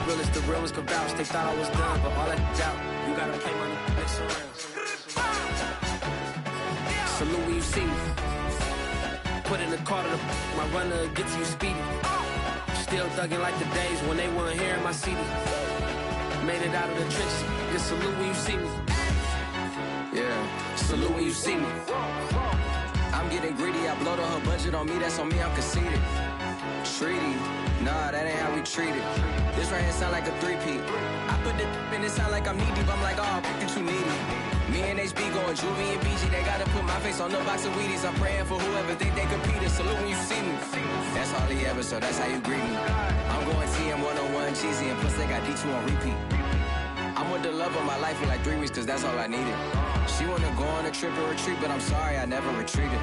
Realest, the realest could vouch. They thought I was done, but all that doubt. You gotta play money, mix around. Salute when you see me. Put in the car to my runner, get to you speedy. Still thugging like the days when they weren't here in my CD. Made it out of the trenches. Just salute when you see me. Yeah, salute when you see me. I'm getting greedy. I blowed on her budget on me. That's on me. I'm conceited. Treaty. Nah, that ain't how we treat it. This right here sound like a three-peat. I put the in it sound like I'm knee-deep. I'm like, oh, you too needy. Me and HB going Juvie and BG. They gotta put my face on the box of Wheaties. I'm praying for whoever think they competed. Salute when you see me. That's all he ever, so that's how you greet me. I'm going TM 101 cheesy, and plus they got D2 on repeat. I'm with the love of my life for like 3 weeks, cause that's all I needed. She wanna go on a trip and retreat, but I'm sorry, I never retreated.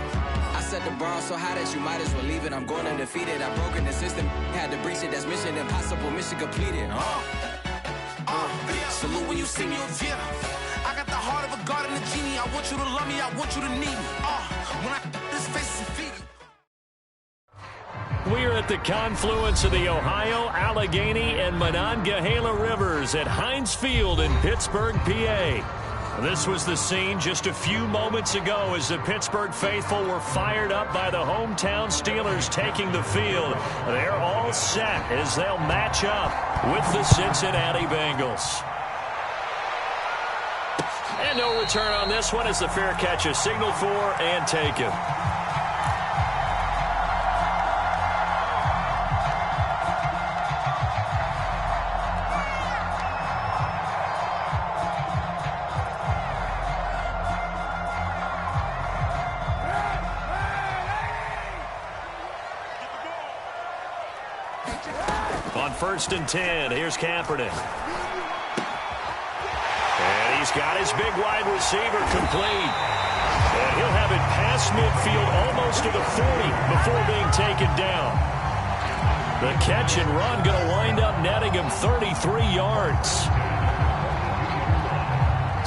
I set the bar so high that you might as well leave it. I'm going undefeated. I've broken the system, had to breach it. That's mission impossible, mission completed. Salute when you see me. Yeah, I got the heart of a god and a genie. I want you to love me, I want you to need me. When I this face is feet. We're at the confluence of the Ohio, Allegheny, and Monongahela Rivers at Heinz Field in Pittsburgh, PA. This was the scene just a few moments ago as the Pittsburgh faithful were fired up by the hometown Steelers taking the field. They're all set as they'll match up with the Cincinnati Bengals. And no return on this one as the fair catch is signaled for and taken. On 1st and 10, here's Kaepernick. And he's got his big wide receiver complete. And he'll have it past midfield almost to the 40 before being taken down. The catch and run going to wind up netting him 33 yards.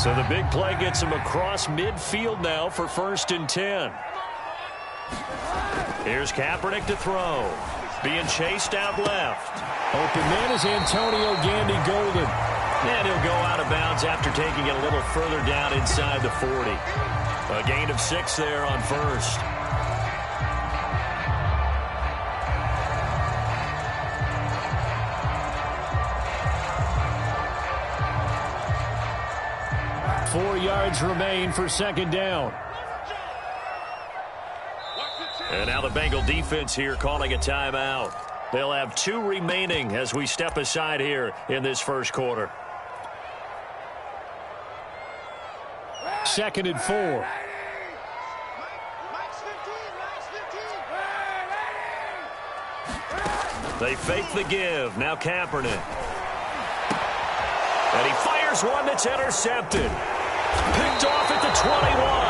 So the big play gets him across midfield now for 1st and 10. Here's Kaepernick to throw. Being chased out left. Open man is Antonio Gandy Golden. And he'll go out of bounds after taking it a little further down inside the 40. A gain of 6 there on 1st. Four yards remain for 2nd down. And now the Bengal defense here calling a timeout. They'll have 2 remaining as we step aside here in this first quarter. 2nd and 4. They fake the give. Now Kaepernick. And he fires one that's intercepted. Picked off at the 21.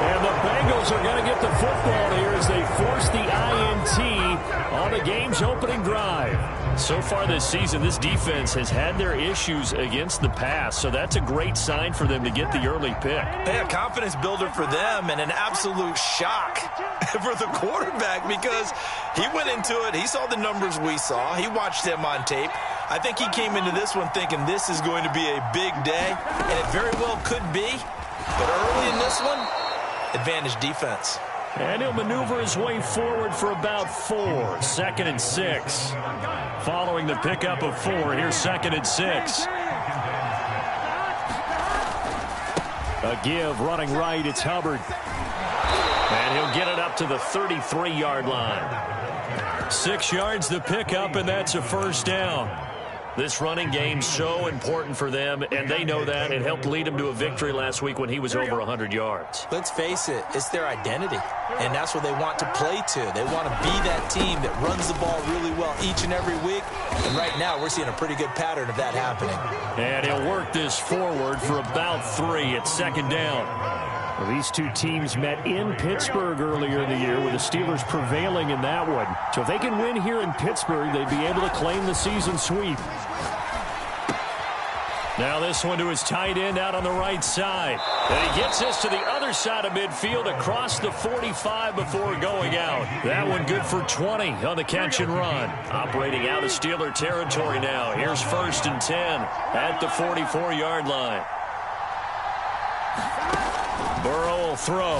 And the Bengals are going to get the football here as they force the INT on the game's opening drive. So far this season, this defense has had their issues against the pass, so that's a great sign for them to get the early pick. Hey, a confidence builder for them and an absolute shock for the quarterback because he went into it. He saw the numbers we saw. He watched them on tape. I think he came into this one thinking this is going to be a big day, and it very well could be. But early in this one, advantage defense. And he'll maneuver his way forward for about 4. 2nd and 6. Following the pickup of 4, here's 2nd and 6. A give running right, it's Hubbard. And he'll get it up to the 33-yard line. 6 yards the pickup, and that's a 1st down. This running game so important for them, and they know that. It helped lead them to a victory last week when he was over 100 yards. Let's face it, it's their identity, and that's what they want to play to. They want to be that team that runs the ball really well each and every week, and right now we're seeing a pretty good pattern of that happening. And he'll work this forward for about 3 at 2nd down. Well, these two teams met in Pittsburgh earlier in the year with the Steelers prevailing in that one. So if they can win here in Pittsburgh, they'd be able to claim the season sweep. Now this one to his tight end out on the right side. And he gets this to the other near side of midfield across the 45 before going out. That one good for 20 on the catch and run. Operating out of Steeler territory now. Here's 1st and 10 at the 44-yard line. Burrow will throw.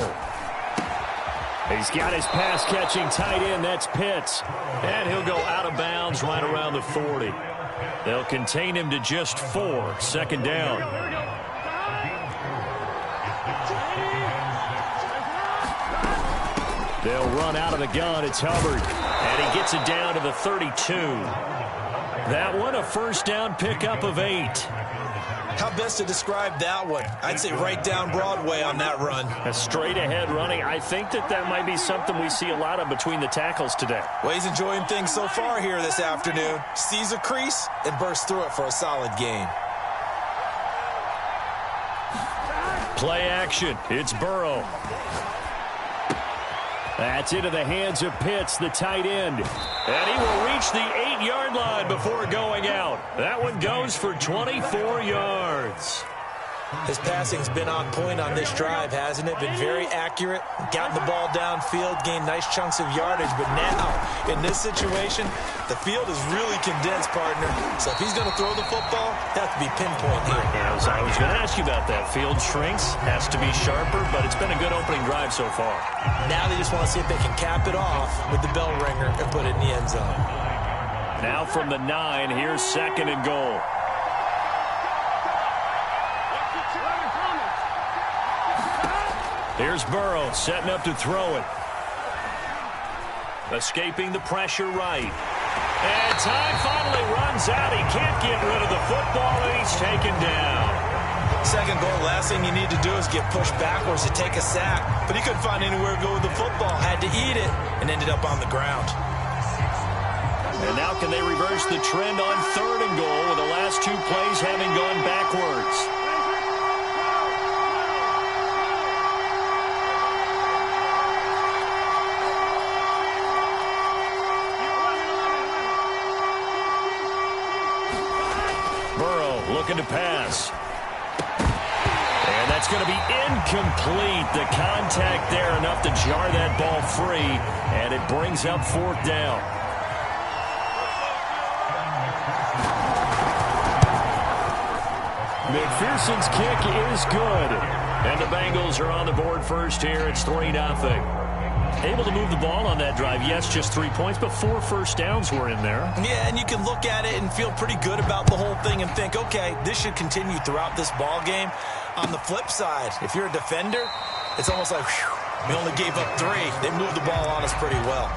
He's got his pass-catching tight end. That's Pitts. And he'll go out of bounds right around the 40. They'll contain him to just 4. 2nd down. They'll run out of the gun. It's Hubbard. And he gets it down to the 32. That one, a 1st down pickup of 8. How best to describe that one? I'd say right down Broadway on that run. A straight-ahead running. I think that might be something we see a lot of between the tackles today. Well, he's enjoying things so far here this afternoon. Sees a crease and bursts through it for a solid gain. Play action. It's Burrow. That's into the hands of Pitts, the tight end. And he will reach the 8-yard line before going out. That one goes for 24 yards. His passing's been on point on this drive, hasn't it? Been very accurate, gotten the ball downfield, gained nice chunks of yardage. But now, in this situation, the field is really condensed, partner. So if he's going to throw the football, it has to be pinpoint here. Yeah, I was going to ask you about that. Field shrinks, has to be sharper, but it's been a good opening drive so far. Now they just want to see if they can cap it off with the bell ringer and put it in the end zone. Now from the 9, here's 2nd and goal. Here's Burrow setting up to throw it. Escaping the pressure right. And time finally runs out. He can't get rid of the football, and he's taken down. 2nd goal, last thing you need to do is get pushed backwards to take a sack. But he couldn't find anywhere to go with the football. Had to eat it and ended up on the ground. And now can they reverse the trend on 3rd and goal with the last 2 plays having gone backwards? Looking to pass. And that's going to be incomplete. The contact there enough to jar that ball free, and it brings up 4th down. McPherson's kick is good. And the Bengals are on the board first here. It's 3-0. Able to move the ball on that drive. Yes, just 3 points, but 4 first downs were in there. Yeah, and you can look at it and feel pretty good about the whole thing and think, okay, this should continue throughout this ball game. On the flip side, if you're a defender, it's almost like, whew, we only gave up 3. They moved the ball on us pretty well.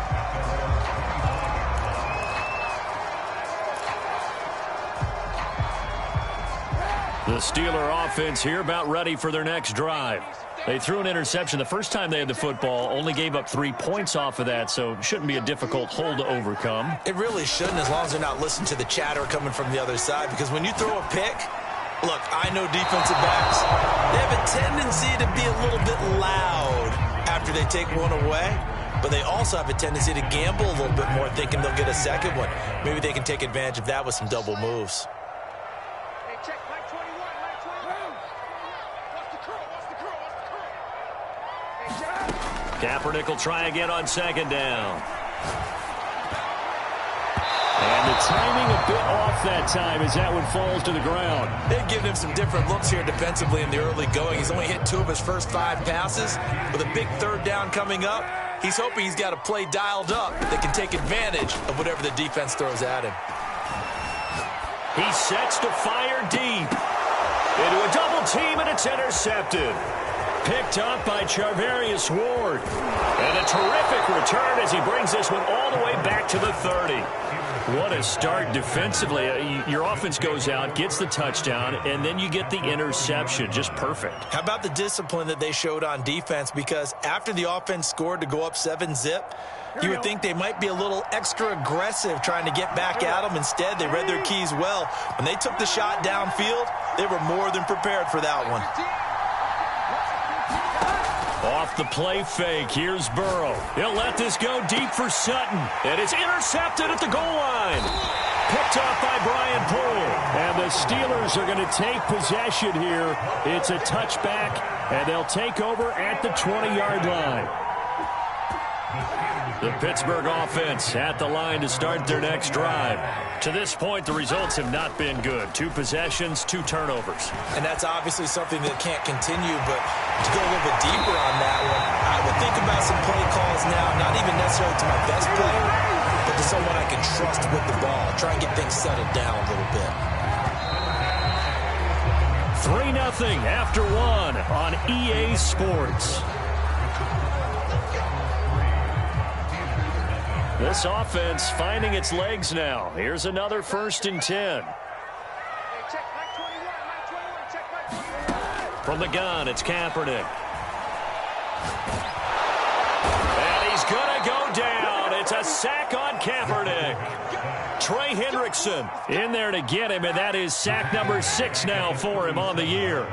The Steeler offense here about ready for their next drive. They threw an interception the first time they had the football, only gave up 3 points off of that, so it shouldn't be a difficult hole to overcome. It really shouldn't, as long as they're not listening to the chatter coming from the other side, because when you throw a pick, look, I know defensive backs, they have a tendency to be a little bit loud after they take one away, but they also have a tendency to gamble a little bit more, thinking they'll get a second one. Maybe they can take advantage of that with some double moves. Kaepernick will try again on 2nd down. And the timing a bit off that time as that one falls to the ground. They've given him some different looks here defensively in the early going. He's only hit 2 of his first 5 passes. With a big 3rd down coming up, he's hoping he's got a play dialed up that can take advantage of whatever the defense throws at him. He sets to fire deep. Into a double team, and it's intercepted. Picked up by Charvarius Ward. And a terrific return as he brings this one all the way back to the 30. What a start defensively. Your offense goes out, gets the touchdown, and then you get the interception. Just perfect. How about the discipline that they showed on defense? Because after the offense scored to go up 7-zip, you would think they might be a little extra aggressive trying to get back at them. Instead, they read their keys well. When they took the shot downfield, they were more than prepared for that one. Off the play fake, here's Burrow. He'll let this go deep for Sutton. And it's intercepted at the goal line. Picked off by Brian Poole. And The Steelers are going to take possession here. It's a touchback, and they'll take over at the 20-yard line. The Pittsburgh offense at the line to start their next drive. To this point, the results have not been good. 2 possessions, 2 turnovers. And that's obviously something that can't continue, but to go a little bit deeper on that one, I would think about some play calls now, not even necessarily to my best player, but to someone I can trust with the ball. Try and get things settled down a little bit. 3-0 after 1 on EA Sports. This offense finding its legs now. Here's another 1st and 10. From the gun, it's Kaepernick. And he's going to go down. It's a sack on Kaepernick. Trey Hendrickson in there to get him, and that is sack number 6 now for him on the year.